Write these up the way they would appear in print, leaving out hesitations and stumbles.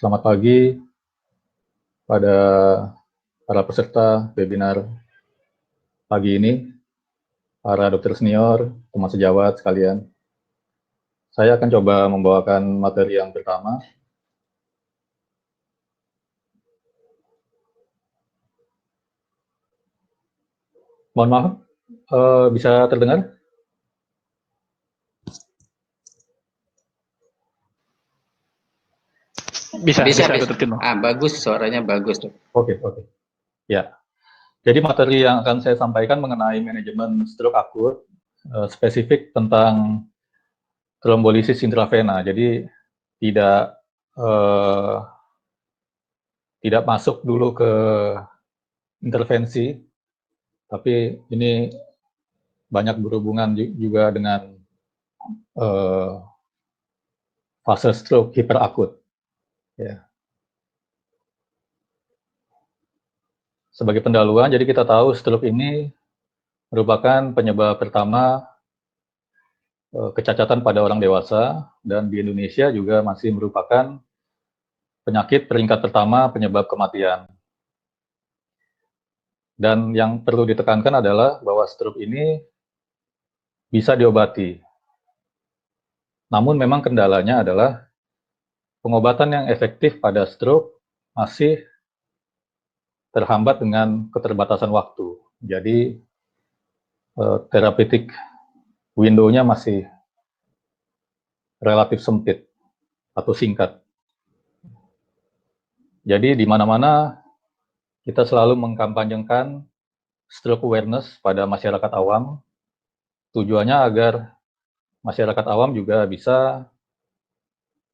Selamat pagi pada para peserta webinar pagi ini, para dokter senior, teman sejawat sekalian. Saya akan coba membawakan materi yang pertama. Mohon maaf, bisa terdengar? Bisa. Bagus, suaranya bagus. Oke. Ya, jadi materi yang akan saya sampaikan mengenai manajemen stroke akut, spesifik tentang trombolisis intravena. Jadi tidak masuk dulu ke intervensi, tapi ini banyak berhubungan juga dengan fase stroke hiperakut. Ya. Sebagai pendahuluan, jadi kita tahu stroke ini merupakan penyebab pertama kecacatan pada orang dewasa, dan di Indonesia juga masih merupakan penyakit peringkat pertama penyebab kematian. Dan yang perlu ditekankan adalah bahwa stroke ini bisa diobati. Namun memang kendalanya adalah pengobatan yang efektif pada stroke masih terhambat dengan keterbatasan waktu. Jadi therapeutic window-nya masih relatif sempit atau singkat. Jadi di mana-mana kita selalu mengkampanyekan stroke awareness pada masyarakat awam. Tujuannya agar masyarakat awam juga bisa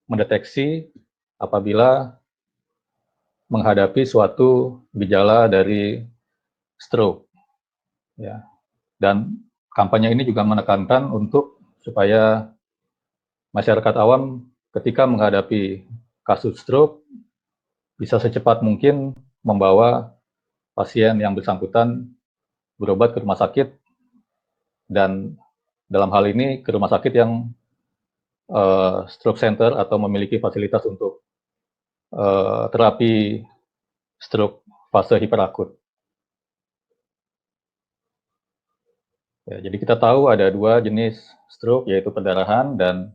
mendeteksi apabila menghadapi suatu gejala dari stroke. Ya. Dan kampanye ini juga menekankan untuk supaya masyarakat awam ketika menghadapi kasus stroke bisa secepat mungkin membawa pasien yang bersangkutan berobat ke rumah sakit, dan dalam hal ini ke rumah sakit yang stroke center atau memiliki fasilitas untuk terapi stroke fase hiperakut. Ya, jadi kita tahu ada dua jenis stroke, yaitu perdarahan dan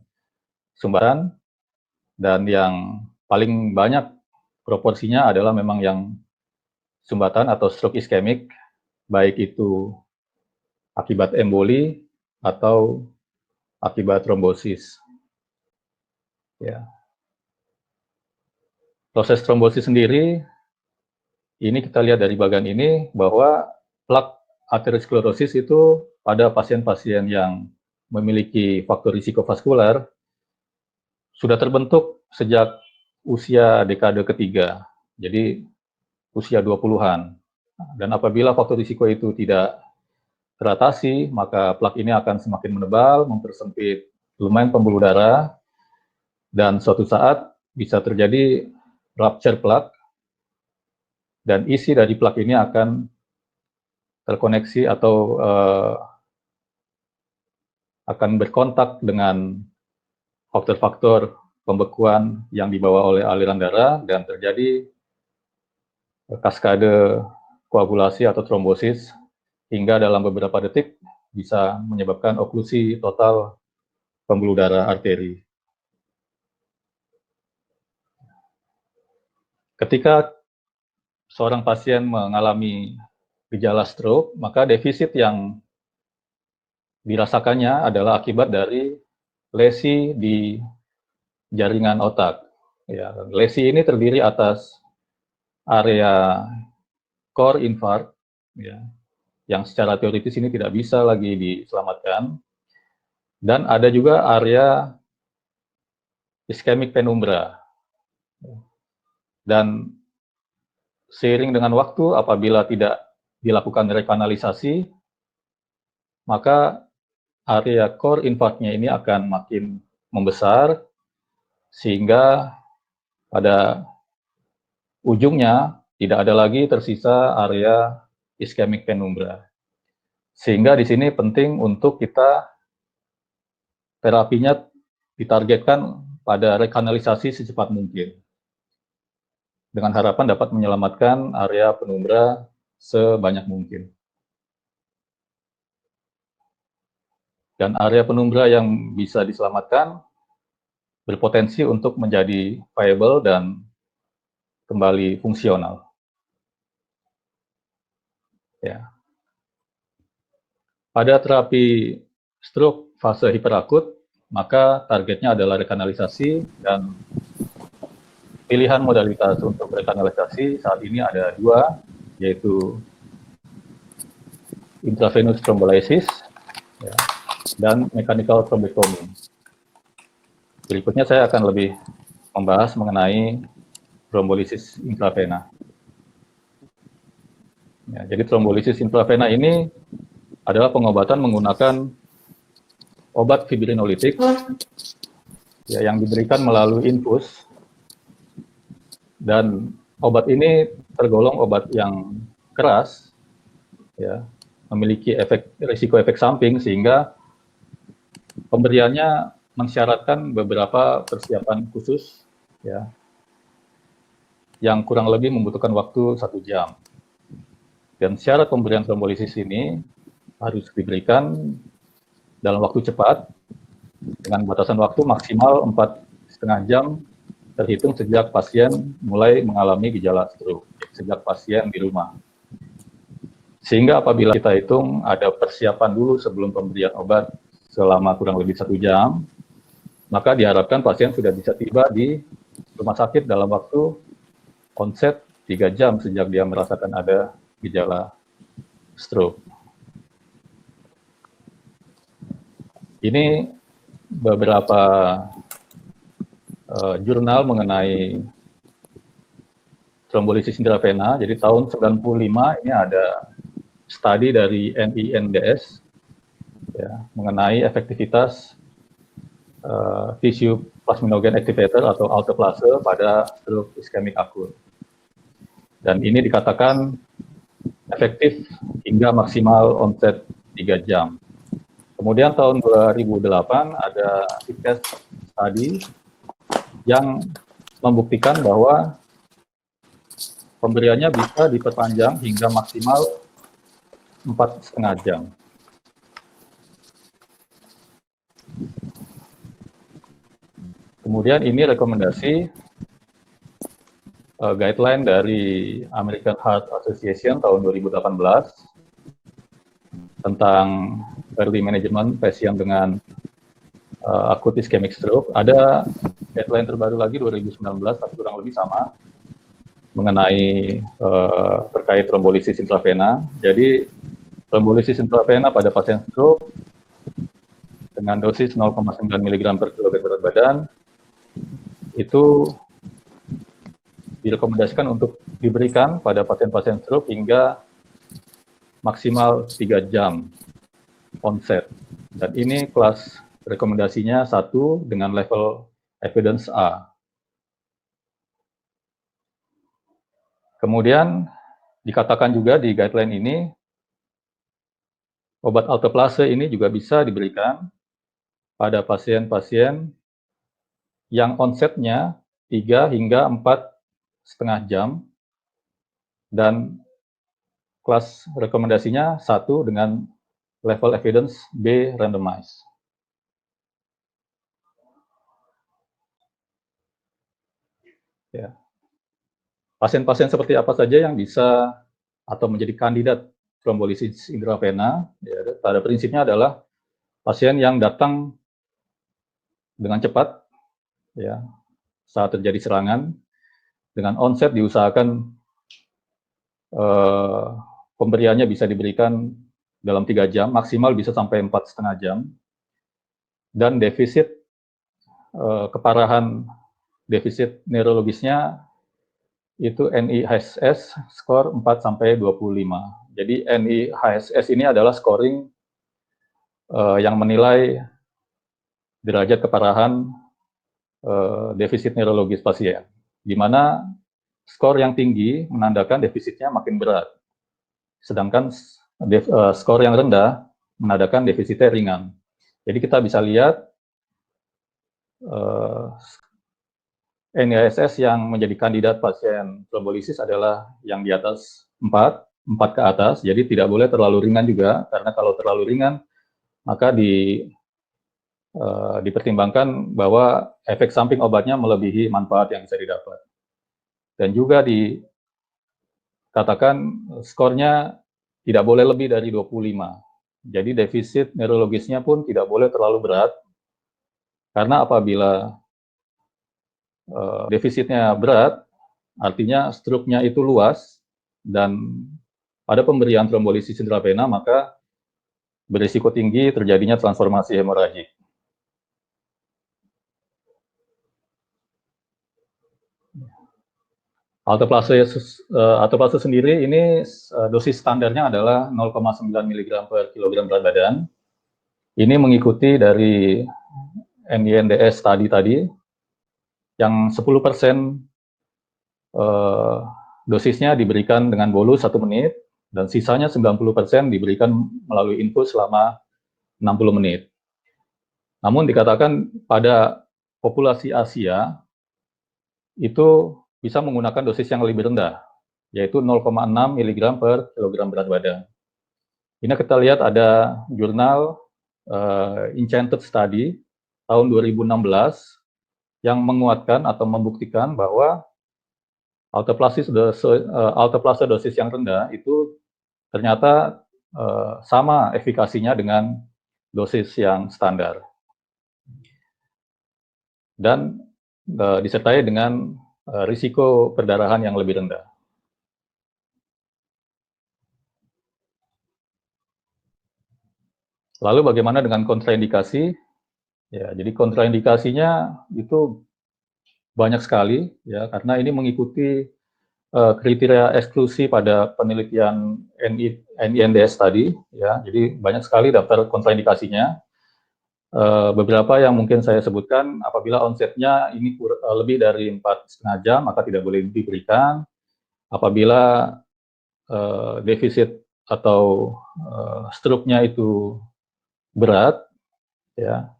sumbaran, dan yang paling banyak proporsinya adalah memang yang sumbatan atau stroke iskemik, baik itu akibat emboli atau akibat trombosis. Ya. Proses trombosis sendiri, ini kita lihat dari bagian ini bahwa plak aterosklerosis itu pada pasien-pasien yang memiliki faktor risiko vaskular sudah terbentuk sejak usia dekade ketiga, jadi usia 20-an. Dan apabila faktor risiko itu tidak teratasi, maka plak ini akan semakin menebal, mempersempit lumen pembuluh darah, dan suatu saat bisa terjadi rupture plak, dan isi dari plak ini akan terkoneksi atau akan berkontak dengan faktor-faktor pembekuan yang dibawa oleh aliran darah, dan terjadi kaskade koagulasi atau trombosis hingga dalam beberapa detik bisa menyebabkan oklusi total pembuluh darah arteri. Ketika seorang pasien mengalami gejala stroke, maka defisit yang dirasakannya adalah akibat dari lesi di jaringan otak. Ya, lesi ini terdiri atas area core infarct, ya, yang secara teoritis ini tidak bisa lagi diselamatkan, dan ada juga area iskemik penumbra. Dan seiring dengan waktu, apabila tidak dilakukan rekanalisasi, maka area core infarktnya ini akan makin membesar, sehingga pada ujungnya tidak ada lagi tersisa area iskemik penumbra. Sehingga di sini penting untuk kita terapinya ditargetkan pada rekanalisasi secepat mungkin. dengan harapan dapat menyelamatkan area penumbra sebanyak mungkin. Dan area penumbra yang bisa diselamatkan berpotensi untuk menjadi viable dan kembali fungsional. Ya. Pada terapi stroke fase hiperakut, maka targetnya adalah rekanalisasi, dan pilihan modalitas untuk rekanalisasi saat ini ada dua, yaitu intravenous thrombolysis ya, dan mechanical thrombectomy. Berikutnya saya akan lebih membahas mengenai trombolisis intravena. Ya, jadi trombolisis intravena ini adalah pengobatan menggunakan obat fibrinolitik ya, yang diberikan melalui infus, dan obat ini tergolong obat yang keras, ya, memiliki risiko efek samping, sehingga pemberiannya mensyaratkan beberapa persiapan khusus, ya, yang kurang lebih membutuhkan waktu 1 jam. Dan syarat pemberian trombolisis ini harus diberikan dalam waktu cepat, dengan batasan waktu maksimal 4,5 jam terhitung sejak pasien mulai mengalami gejala stroke, sejak pasien di rumah. Sehingga apabila kita hitung ada persiapan dulu sebelum pemberian obat selama kurang lebih 1 jam, maka diharapkan pasien sudah bisa tiba di rumah sakit dalam waktu onset 3 jam sejak dia merasakan ada gejala stroke. Ini beberapa jurnal mengenai trombolisis intravena. Jadi tahun 95 ini ada studi dari NINDS ya, mengenai efektivitas tissue plasminogen activator atau alteplase pada stroke iskemik akut. Dan ini dikatakan efektif hingga maksimal onset 3 jam. Kemudian tahun 2008 ada test study yang membuktikan bahwa pemberiannya bisa diperpanjang hingga maksimal 4,5 jam. Kemudian ini rekomendasi guideline dari American Heart Association tahun 2018 tentang early management pasien dengan acute ischemic stroke. Ada guideline terbaru lagi 2019, tapi kurang lebih sama, mengenai terkait trombolisis intravena. Jadi trombolisis intravena pada pasien stroke dengan dosis 0,9 mg per kilogram berat badan itu direkomendasikan untuk diberikan pada pasien-pasien stroke hingga maksimal 3 jam onset. Dan ini kelas rekomendasinya 1 dengan level evidence A. Kemudian dikatakan juga di guideline ini, obat alteplase ini juga bisa diberikan pada pasien-pasien yang onsetnya 3 hingga 4,5 jam, dan kelas rekomendasinya 1 dengan level evidence B randomized. Ya. Pasien-pasien seperti apa saja yang bisa atau menjadi kandidat trombolisis intravena? Ya, pada prinsipnya adalah pasien yang datang dengan cepat, ya, saat terjadi serangan, dengan onset diusahakan pemberiannya bisa diberikan dalam 3 jam, maksimal bisa sampai 4,5 jam, dan defisit keparahan defisit neurologisnya itu NIHSS skor 4-25. Jadi NIHSS ini adalah scoring yang menilai derajat keparahan defisit neurologis pasien, di mana skor yang tinggi menandakan defisitnya makin berat, sedangkan skor yang rendah menandakan defisitnya ringan. Jadi kita bisa lihat NISS yang menjadi kandidat pasien trombolisis adalah yang di atas 4 ke atas, jadi tidak boleh terlalu ringan juga, karena kalau terlalu ringan, maka dipertimbangkan bahwa efek samping obatnya melebihi manfaat yang bisa didapat. Dan juga dikatakan skornya tidak boleh lebih dari 25. Jadi defisit neurologisnya pun tidak boleh terlalu berat, karena apabila defisitnya berat, artinya struknya itu luas, dan pada pemberian trombolisis intravena maka berisiko tinggi terjadinya transformasi hemoragik. Alteplase sendiri ini dosis standarnya adalah 0,9 mg per kilogram berat badan. Ini mengikuti dari NINDS tadi, yang 10% dosisnya diberikan dengan bolus 1 menit, dan sisanya 90% diberikan melalui infus selama 60 menit. Namun dikatakan pada populasi Asia itu bisa menggunakan dosis yang lebih rendah, yaitu 0,6 mg per kilogram berat badan. Ini kita lihat ada jurnal Enchanted Study tahun 2016 yang menguatkan atau membuktikan bahwa alteplase dosis yang rendah itu ternyata sama efikasinya dengan dosis yang standar. Dan disertai dengan risiko perdarahan yang lebih rendah. Lalu bagaimana dengan kontraindikasi? Ya, jadi kontraindikasinya itu banyak sekali, ya, karena ini mengikuti kriteria eksklusi pada penelitian NINDS tadi, ya. Jadi banyak sekali daftar kontraindikasinya. Beberapa yang mungkin saya sebutkan, apabila onsetnya ini lebih dari 4,5 jam, maka tidak boleh diberikan. Apabila defisit atau struknya itu berat, ya,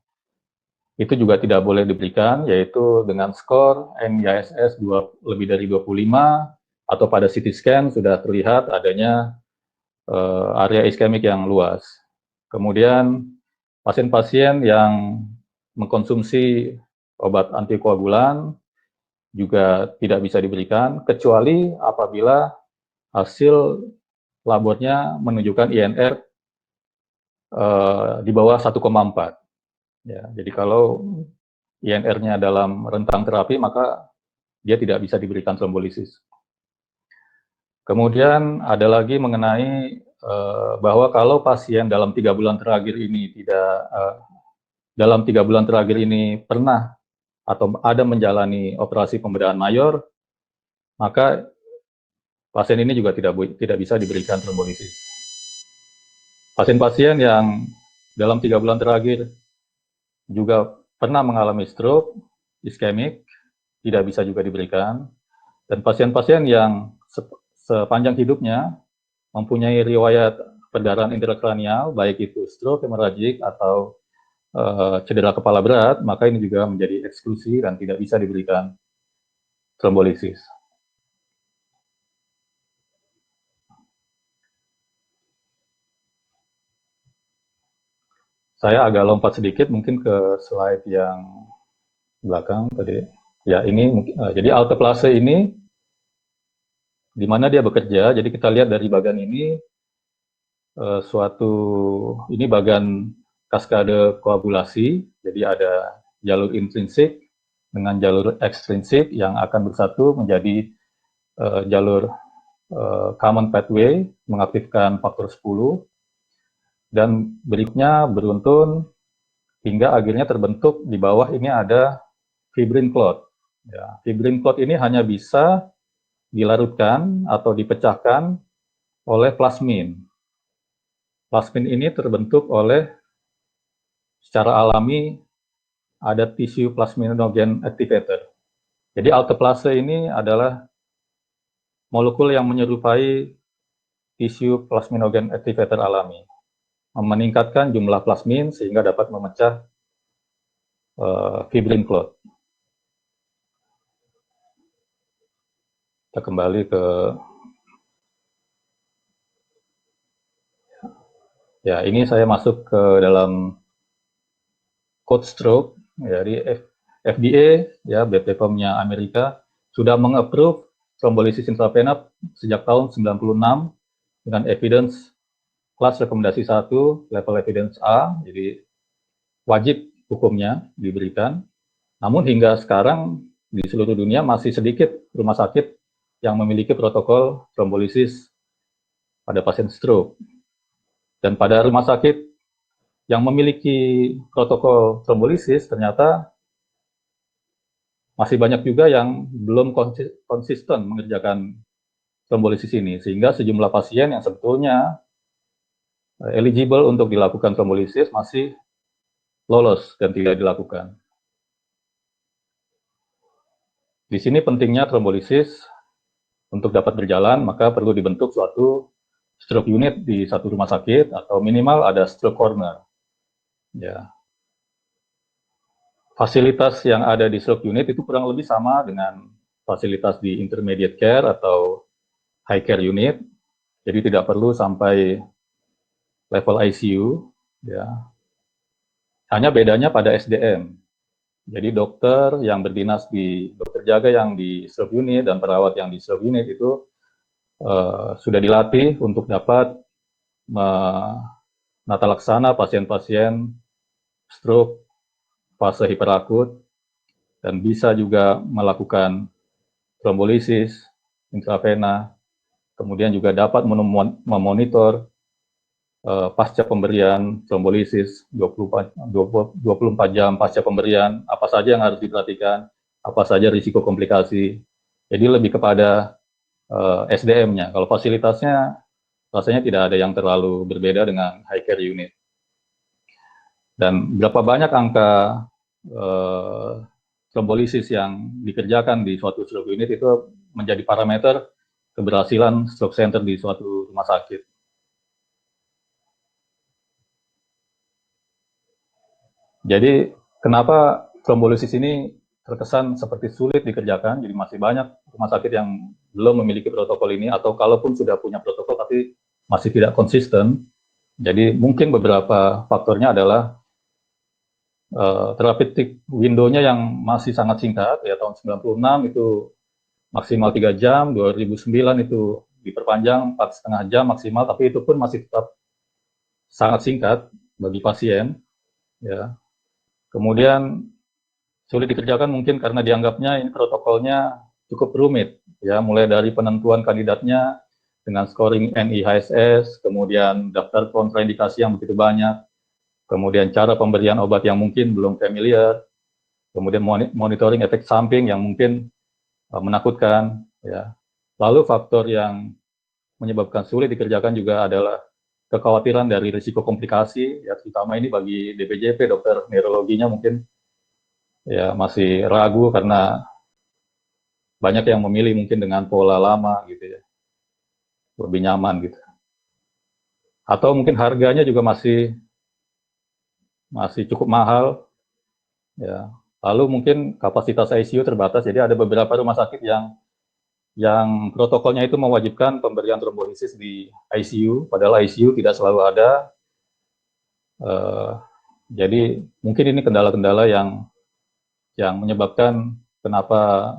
itu juga tidak boleh diberikan, yaitu dengan skor NISS lebih dari 25, atau pada CT scan sudah terlihat adanya area iskemik yang luas. Kemudian pasien-pasien yang mengkonsumsi obat antikoagulan juga tidak bisa diberikan, kecuali apabila hasil labornya menunjukkan INR di bawah 1,4. Ya, jadi kalau INR-nya dalam rentang terapi, maka dia tidak bisa diberikan trombolisis. Kemudian ada lagi mengenai bahwa kalau pasien dalam 3 bulan terakhir ini pernah atau ada menjalani operasi pembedahan mayor, maka pasien ini juga tidak bisa diberikan trombolisis. Pasien-pasien yang dalam 3 bulan terakhir juga pernah mengalami stroke, iskemik, tidak bisa juga diberikan. Dan pasien-pasien yang sepanjang hidupnya mempunyai riwayat perdarahan intrakranial, baik itu stroke, hemoragik, atau cedera kepala berat, maka ini juga menjadi eksklusi dan tidak bisa diberikan trombolisis. Saya agak lompat sedikit mungkin ke slide yang belakang tadi. Ya, ini jadi alteplase ini di mana dia bekerja. Jadi kita lihat dari bagian ini ini bagian kaskade koagulasi. Jadi ada jalur intrinsik dengan jalur ekstrinsik yang akan bersatu menjadi jalur common pathway mengaktifkan faktor 10. Dan berikutnya beruntun hingga akhirnya terbentuk di bawah ini ada fibrin clot. Ya, fibrin clot ini hanya bisa dilarutkan atau dipecahkan oleh plasmin. Plasmin ini terbentuk secara alami ada tisu plasminogen activator. Jadi alteplase ini adalah molekul yang menyerupai tisu plasminogen activator alami, meningkatkan jumlah plasmin sehingga dapat memecah fibrin clot. Kita kembali ke ya, ini saya masuk ke dalam code stroke dari FDA, ya BPOM-nya Amerika sudah mengapprove trombolisis intravena sejak tahun 96 dengan evidence kelas rekomendasi 1, level evidence A, jadi wajib hukumnya diberikan. Namun hingga sekarang di seluruh dunia masih sedikit rumah sakit yang memiliki protokol trombolisis pada pasien stroke. Dan pada rumah sakit yang memiliki protokol trombolisis ternyata masih banyak juga yang belum konsisten mengerjakan trombolisis ini, sehingga sejumlah pasien yang sebetulnya eligible untuk dilakukan trombolisis masih lolos dan tidak dilakukan. Di sini pentingnya trombolisis untuk dapat berjalan, maka perlu dibentuk suatu stroke unit di satu rumah sakit atau minimal ada stroke corner. Ya. Fasilitas yang ada di stroke unit itu kurang lebih sama dengan fasilitas di intermediate care atau high care unit. Jadi tidak perlu sampai level ICU, ya. Hanya bedanya pada SDM. Jadi dokter yang berdinas di dokter jaga yang di stroke unit dan perawat yang di stroke unit itu sudah dilatih untuk dapat menata laksana pasien-pasien stroke fase hiperakut dan bisa juga melakukan trombolisis intravena, kemudian juga dapat memonitor pasca pemberian trombolisis 24 jam pasca pemberian, apa saja yang harus diperhatikan, apa saja risiko komplikasi. Jadi lebih kepada SDM-nya. Kalau fasilitasnya rasanya tidak ada yang terlalu berbeda dengan high care unit. Dan berapa banyak angka trombolisis yang dikerjakan di suatu stroke unit itu menjadi parameter keberhasilan stroke center di suatu rumah sakit. Jadi kenapa trombolisis ini terkesan seperti sulit dikerjakan, jadi masih banyak rumah sakit yang belum memiliki protokol ini, atau kalaupun sudah punya protokol tapi masih tidak konsisten. Jadi mungkin beberapa faktornya adalah therapeutic window-nya yang masih sangat singkat, ya tahun 96 itu maksimal 3 jam, 2009 itu diperpanjang 4,5 jam maksimal, tapi itu pun masih tetap sangat singkat bagi pasien, ya. Kemudian sulit dikerjakan mungkin karena dianggapnya ini protokolnya cukup rumit, ya, mulai dari penentuan kandidatnya dengan scoring NIHSS, kemudian daftar kontraindikasi yang begitu banyak, kemudian cara pemberian obat yang mungkin belum familiar, kemudian monitoring efek samping yang mungkin menakutkan, ya. Lalu faktor yang menyebabkan sulit dikerjakan juga adalah kekhawatiran dari risiko komplikasi, ya terutama ini bagi DPJP, dokter neurologinya mungkin ya masih ragu karena banyak yang memilih mungkin dengan pola lama gitu ya, lebih nyaman gitu. Atau mungkin harganya juga masih cukup mahal, ya. Lalu mungkin kapasitas ICU terbatas, jadi ada beberapa rumah sakit yang protokolnya itu mewajibkan pemberian trombolisis di ICU, padahal ICU tidak selalu ada. Jadi mungkin ini kendala-kendala yang menyebabkan kenapa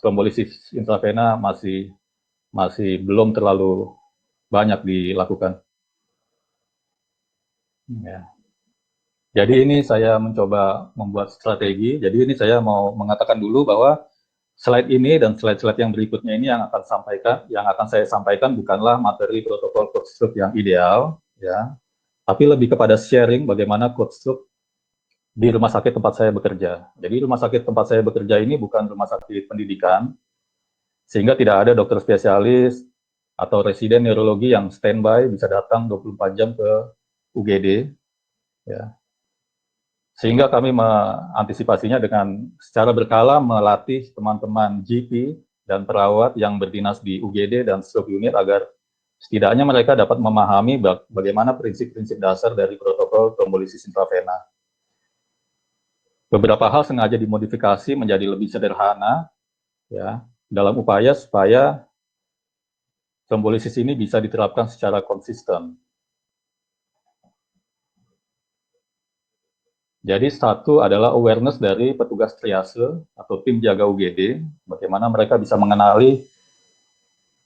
trombolisis intravena masih belum terlalu banyak dilakukan. Ya. Jadi ini saya mencoba membuat strategi. Jadi ini saya mau mengatakan dulu bahwa slide ini dan slide-slide yang berikutnya ini yang akan saya sampaikan bukanlah materi protokol code stroke yang ideal, ya, tapi lebih kepada sharing bagaimana code stroke di rumah sakit tempat saya bekerja. Jadi rumah sakit tempat saya bekerja ini bukan rumah sakit pendidikan, sehingga tidak ada dokter spesialis atau residen neurologi yang standby bisa datang 24 jam ke UGD, ya. Sehingga kami mengantisipasinya dengan secara berkala melatih teman-teman GP dan perawat yang berdinas di UGD dan stroke unit agar setidaknya mereka dapat memahami bagaimana prinsip-prinsip dasar dari protokol trombolisis intravena. Beberapa hal sengaja dimodifikasi menjadi lebih sederhana, ya. dalam upaya supaya trombolisis ini bisa diterapkan secara konsisten. Jadi satu adalah awareness dari petugas triase atau tim jaga UGD, bagaimana mereka bisa mengenali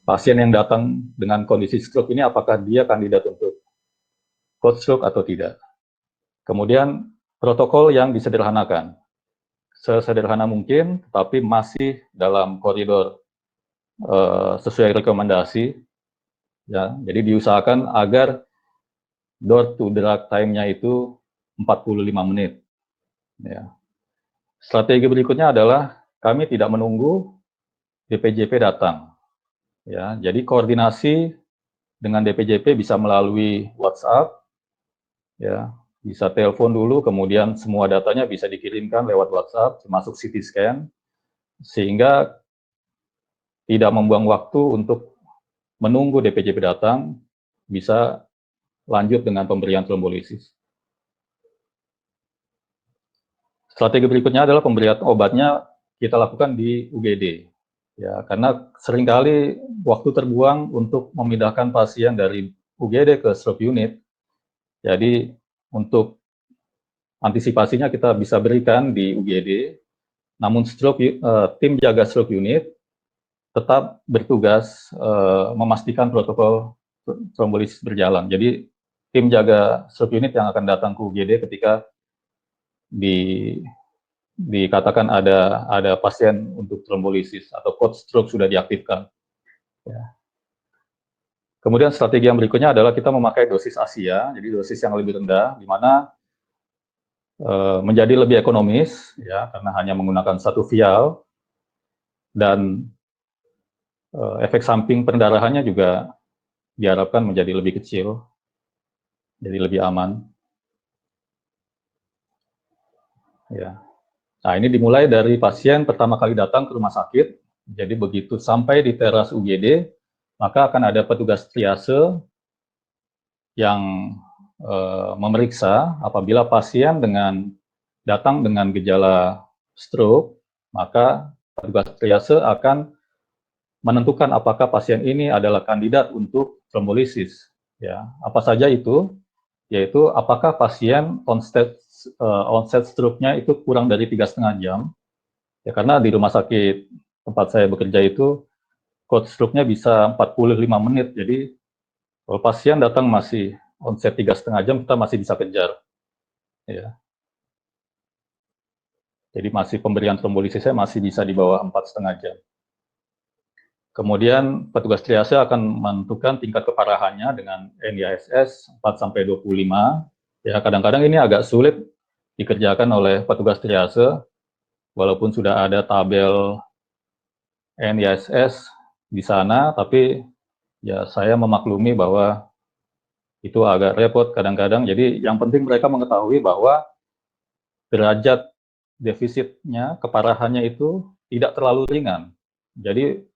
pasien yang datang dengan kondisi stroke ini apakah dia kandidat untuk code stroke atau tidak. Kemudian protokol yang disederhanakan, sesederhana mungkin, tapi masih dalam koridor sesuai rekomendasi. Ya, jadi diusahakan agar door to drug time-nya itu 45 menit. Ya. Strategi berikutnya adalah kami tidak menunggu DPJP datang. Ya, jadi koordinasi dengan DPJP bisa melalui WhatsApp, ya, bisa telepon dulu, kemudian semua datanya bisa dikirimkan lewat WhatsApp, termasuk CT scan, sehingga tidak membuang waktu untuk menunggu DPJP datang, bisa lanjut dengan pemberian trombolisis. Strategi berikutnya adalah pemberian obatnya kita lakukan di UGD. Ya, karena seringkali waktu terbuang untuk memindahkan pasien dari UGD ke stroke unit. Jadi untuk antisipasinya kita bisa berikan di UGD, namun tim jaga stroke unit tetap bertugas memastikan protokol trombolisis berjalan. Jadi tim jaga stroke unit yang akan datang ke UGD ketika dikatakan ada pasien untuk trombolisis atau code stroke sudah diaktifkan. Ya. Kemudian strategi yang berikutnya adalah kita memakai dosis Asia, jadi dosis yang lebih rendah, di mana menjadi lebih ekonomis, ya, karena hanya menggunakan satu vial, dan efek samping pendarahannya juga diharapkan menjadi lebih kecil, jadi lebih aman. Ya. Nah, ini dimulai dari pasien pertama kali datang ke rumah sakit, jadi begitu sampai di teras UGD, maka akan ada petugas triase yang memeriksa apabila pasien datang dengan gejala stroke, maka petugas triase akan menentukan apakah pasien ini adalah kandidat untuk trombolisis. Ya, apa saja itu? Yaitu apakah pasien onset stroke-nya itu kurang dari 3,5 jam. Ya, karena di rumah sakit tempat saya bekerja itu code stroke-nya bisa 45 menit. Jadi kalau pasien datang masih onset 3,5 jam, kita masih bisa kejar. Ya. Jadi masih pemberian trombolisisnya masih bisa di bawah 4,5 jam. Kemudian petugas triase akan menentukan tingkat keparahannya dengan NISS 4-25. Ya, kadang-kadang ini agak sulit dikerjakan oleh petugas triase, walaupun sudah ada tabel NISS di sana, tapi ya saya memaklumi bahwa itu agak repot kadang-kadang. Jadi yang penting mereka mengetahui bahwa derajat defisitnya, keparahannya itu tidak terlalu ringan. Jadi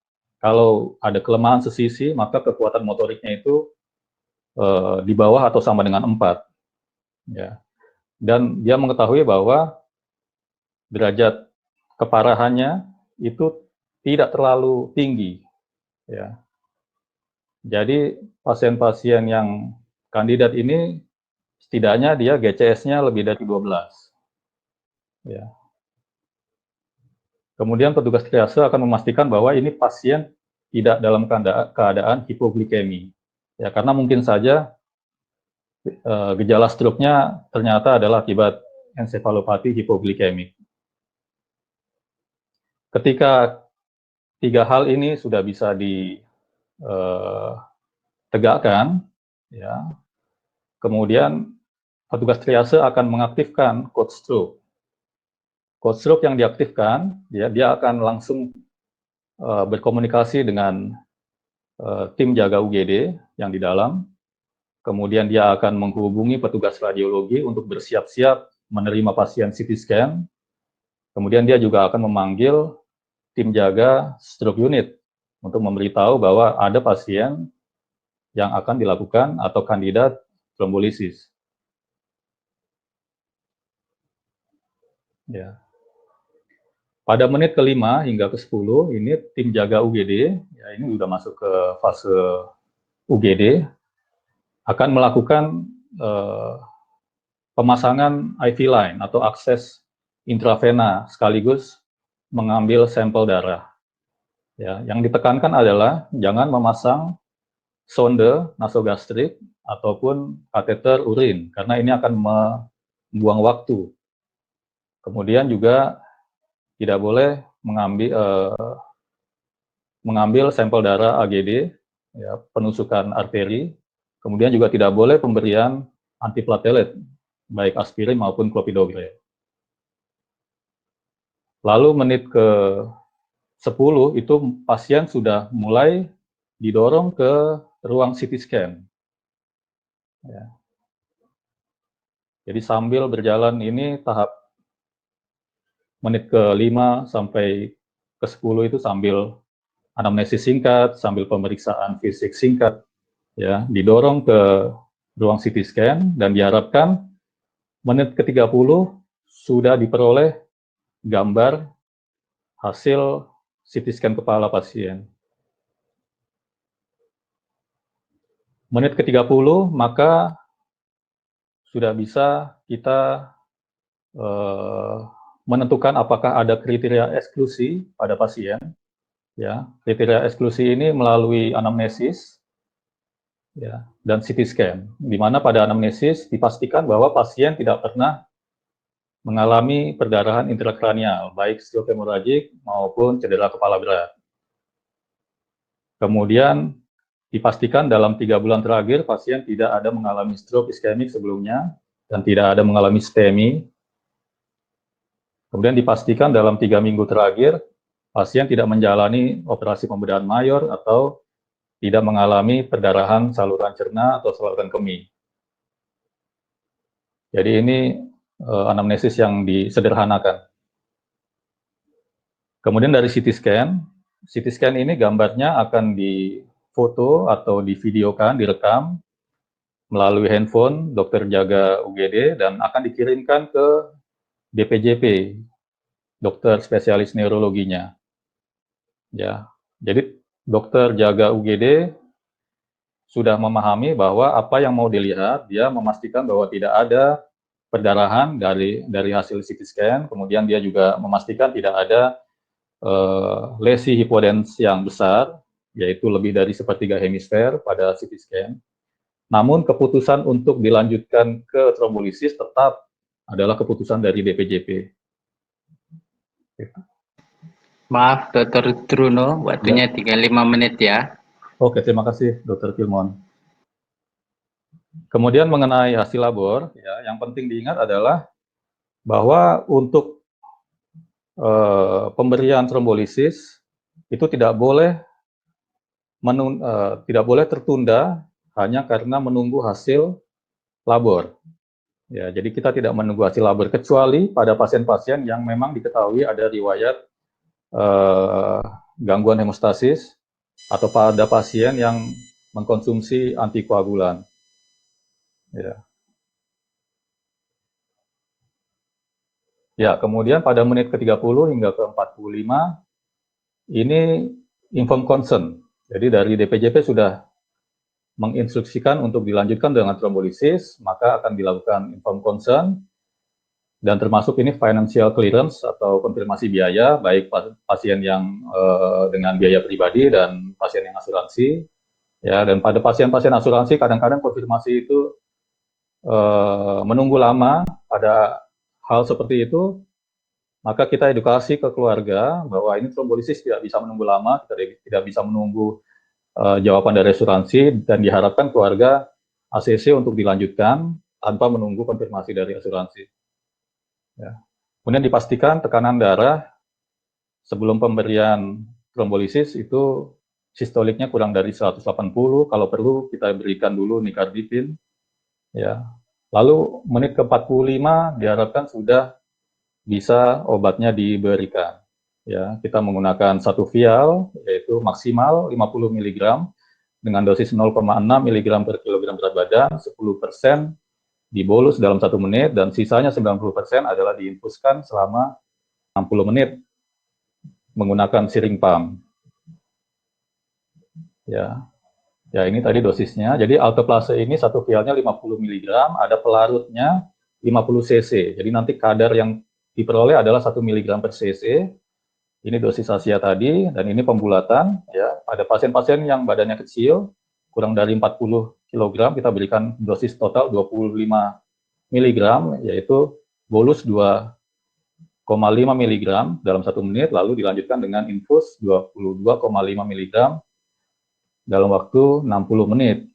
kalau ada kelemahan sesisi, maka kekuatan motoriknya itu di bawah atau sama dengan 4. Ya. Dan dia mengetahui bahwa derajat keparahannya itu tidak terlalu tinggi. Ya. Jadi pasien-pasien yang kandidat ini setidaknya dia GCS-nya lebih dari 12. Ya. Kemudian petugas triase akan memastikan bahwa ini pasien tidak dalam keadaan hipoglikemi. Ya, karena mungkin saja gejala stroke-nya ternyata adalah akibat ensefalopati hipoglikemik. Ketika 3 hal ini sudah bisa ditegakkan, ya, kemudian petugas triase akan mengaktifkan code stroke. Code stroke yang diaktifkan, ya, dia akan langsung berkomunikasi dengan tim jaga UGD yang di dalam. Kemudian dia akan menghubungi petugas radiologi untuk bersiap-siap menerima pasien CT scan. Kemudian dia juga akan memanggil tim jaga stroke unit untuk memberitahu bahwa ada pasien yang akan dilakukan atau kandidat trombolisis. Ya. Pada menit ke-5 hingga ke-10 ini tim jaga UGD, ya ini sudah masuk ke fase UGD, akan melakukan pemasangan IV line atau akses intravena sekaligus mengambil sampel darah. Ya, yang ditekankan adalah jangan memasang sonde nasogastrik ataupun kateter urin karena ini akan membuang waktu. Kemudian juga tidak boleh mengambil sampel darah AGD, ya, penusukan arteri. Kemudian juga tidak boleh pemberian antiplatelet, baik aspirin maupun clopidogrel. Lalu menit ke 10 itu pasien sudah mulai didorong ke ruang CT scan. Ya. Jadi sambil berjalan ini tahap menit ke-5 sampai ke-10 itu sambil anamnesis singkat, sambil pemeriksaan fisik singkat, ya, didorong ke ruang CT scan dan diharapkan menit ke-30 sudah diperoleh gambar hasil CT scan kepala pasien. Menit ke-30 maka sudah bisa kita menentukan apakah ada kriteria eksklusi pada pasien. Ya, kriteria eksklusi ini melalui anamnesis, ya, dan CT scan, di mana pada anamnesis dipastikan bahwa pasien tidak pernah mengalami perdarahan intrakranial, baik stroke hemoragik maupun cedera kepala berat. Kemudian dipastikan dalam 3 bulan terakhir pasien tidak ada mengalami stroke iskemik sebelumnya dan tidak ada mengalami STEMI. Kemudian dipastikan dalam 3 minggu terakhir, pasien tidak menjalani operasi pembedahan mayor atau tidak mengalami perdarahan saluran cerna atau saluran kemih. Jadi ini anamnesis yang disederhanakan. Kemudian dari CT scan ini gambarnya akan difoto atau divideokan, direkam melalui handphone dokter jaga UGD dan akan dikirimkan ke DPJP, dokter spesialis neurologinya. Ya, jadi dokter jaga UGD sudah memahami bahwa apa yang mau dilihat, dia memastikan bahwa tidak ada perdarahan dari hasil CT scan, kemudian dia juga memastikan tidak ada lesi hipodens yang besar, yaitu lebih dari sepertiga hemisfer pada CT scan. Namun keputusan untuk dilanjutkan ke trombolisis tetap adalah keputusan dari DPJP. Maaf, Dr. Truno, waktunya tinggal 5 menit ya. Oke, terima kasih, Dr. Kilmon. Kemudian mengenai hasil labor, ya, yang penting diingat adalah bahwa untuk pemberian trombolisis itu tidak boleh tertunda hanya karena menunggu hasil labor. Ya, jadi kita tidak menunggu hasil labor kecuali pada pasien-pasien yang memang diketahui ada riwayat gangguan hemostasis atau pada pasien yang mengkonsumsi antikoagulan. Ya. Ya, kemudian pada menit ke-30 hingga ke-45 ini informed consent. Jadi dari DPJP sudah menginstruksikan untuk dilanjutkan dengan trombolisis, maka akan dilakukan informed consent, dan termasuk ini financial clearance atau konfirmasi biaya, baik pasien yang dengan biaya pribadi dan pasien yang asuransi. Ya, dan pada pasien-pasien asuransi kadang-kadang konfirmasi itu menunggu lama pada hal seperti itu, maka kita edukasi ke keluarga bahwa ini trombolisis tidak bisa menunggu lama, kita tidak bisa menunggu jawaban dari asuransi, dan diharapkan keluarga ACC untuk dilanjutkan tanpa menunggu konfirmasi dari asuransi. Ya. Kemudian dipastikan tekanan darah sebelum pemberian trombolisis itu sistoliknya kurang dari 180, kalau perlu kita berikan dulu nicardipin. Ya. Lalu menit ke-45 diharapkan sudah bisa obatnya diberikan. Ya, kita menggunakan satu vial, yaitu maksimal 50 mg dengan dosis 0,6 mg per kilogram berat badan, 10% dibolus dalam 1 menit, dan sisanya 90% adalah diinfuskan selama 60 menit. menggunakan syringe pump. Ya, ini tadi dosisnya. Jadi alteplase ini satu vialnya 50 mg, ada pelarutnya 50 cc. Jadi nanti kadar yang diperoleh adalah 1 mg per cc. Ini dosis Asia tadi, dan ini pembulatan. Ya, pada pasien-pasien yang badannya kecil, kurang dari 40 kg, kita berikan dosis total 25 mg, yaitu bolus 2,5 mg dalam 1 menit, lalu dilanjutkan dengan infus 22,5 mg dalam waktu 60 menit.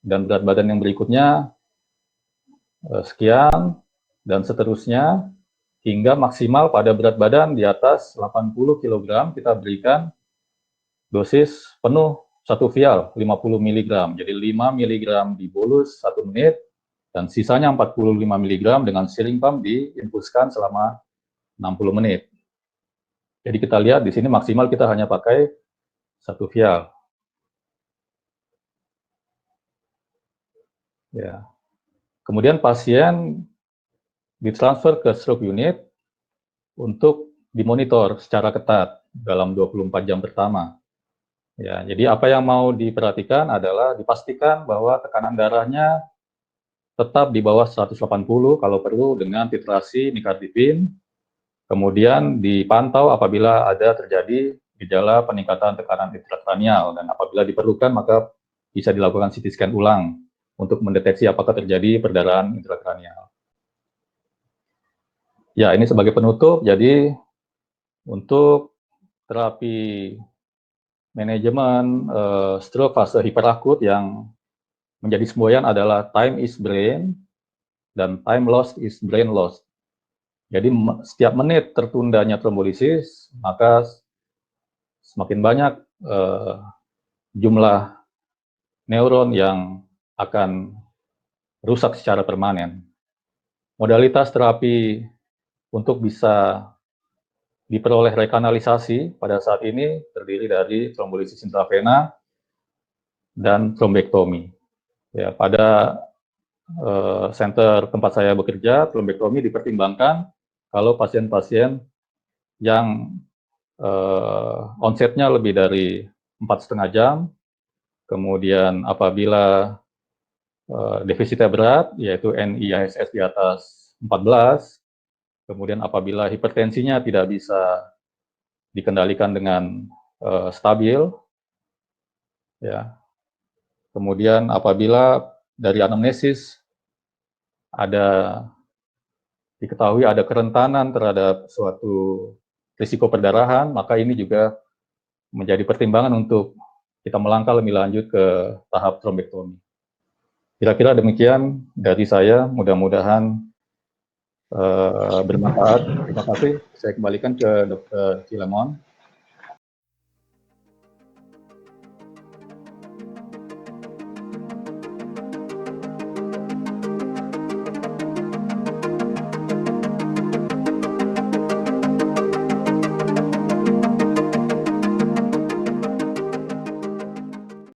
Dan berat badan yang berikutnya sekian, dan seterusnya, hingga maksimal pada berat badan di atas 80 kg, kita berikan dosis penuh 1 vial, 50 mg. Jadi 5 mg di bolus 1 menit, dan sisanya 45 mg dengan syringe pump diinfuskan selama 60 menit. Jadi kita lihat di sini maksimal kita hanya pakai 1 vial. Ya. Kemudian pasien ditransfer ke stroke unit untuk dimonitor secara ketat dalam 24 jam pertama. Ya, jadi apa yang mau diperhatikan adalah dipastikan bahwa tekanan darahnya tetap di bawah 180 kalau perlu dengan titrasi nicardipine. Kemudian dipantau apabila ada terjadi gejala peningkatan tekanan intrakranial, dan apabila diperlukan maka bisa dilakukan CT scan ulang untuk mendeteksi apakah terjadi perdarahan intrakranial. Ya, ini sebagai penutup. Jadi untuk terapi manajemen stroke fase hiperakut yang menjadi semboyan adalah time is brain dan time lost is brain loss. Jadi setiap menit tertundanya trombolisis, maka semakin banyak jumlah neuron yang akan rusak secara permanen. Modalitas terapi untuk bisa diperoleh rekanalisasi pada saat ini terdiri dari trombolisis intravena dan trombektomi. Ya, pada center tempat saya bekerja, trombektomi dipertimbangkan kalau pasien-pasien yang onsetnya lebih dari 4,5 jam, kemudian apabila defisitnya berat, yaitu NIHSS di atas 14, kemudian apabila hipertensinya tidak bisa dikendalikan dengan stabil, ya. Kemudian apabila dari anamnesis diketahui ada kerentanan terhadap suatu risiko perdarahan, maka ini juga menjadi pertimbangan untuk kita melangkah lebih lanjut ke tahap trombektomi. Kira-kira demikian dari saya, mudah-mudahan bermanfaat. Terima kasih. Saya kembalikan ke Dr. Filemon.